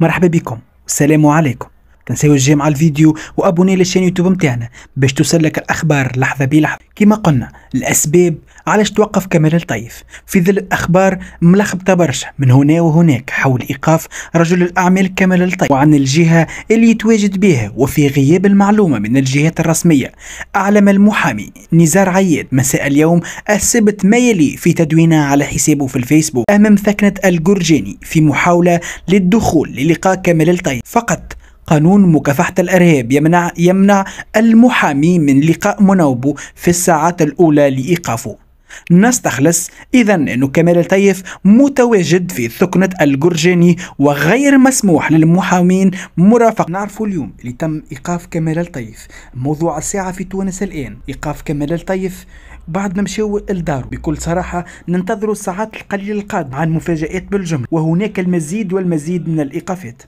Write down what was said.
مرحبا بكم والسلام عليكم. تنسيو تجي مع الفيديو وابوني للشان يوتيوب متاعنا باش توصلك الاخبار لحظه بلحظه. كما قلنا الاسباب علاش توقف كمال الطيف في ظل اخبار ملخبطه برشا من هنا وهناك حول ايقاف رجل الاعمال كمال الطيف وعن الجهه اللي يتواجد بها، وفي غياب المعلومه من الجهات الرسميه. اعلم المحامي نزار عياد مساء اليوم السبت ما يلي في تدوينه على حسابه في الفيسبوك امام ثكنه الجرجاني في محاوله للدخول للقاء كمال الطيف. فقط قانون مكافحة الإرهاب يمنع المحامي من لقاء مناوبه في الساعات الأولى لإيقافه. نستخلص إذا أنه كمال الطيف متواجد في ثكنة الجرجاني وغير مسموح للمحامين مرافقة. نعرفوا اليوم اللي تم إيقاف كمال الطيف، موضوع الساعة في تونس الآن إيقاف كمال الطيف بعد ما مشاو لدارو. بكل صراحة ننتظروا الساعات القليلة القادمة عن مفاجآت بالجملة، وهناك المزيد والمزيد من الإيقافات.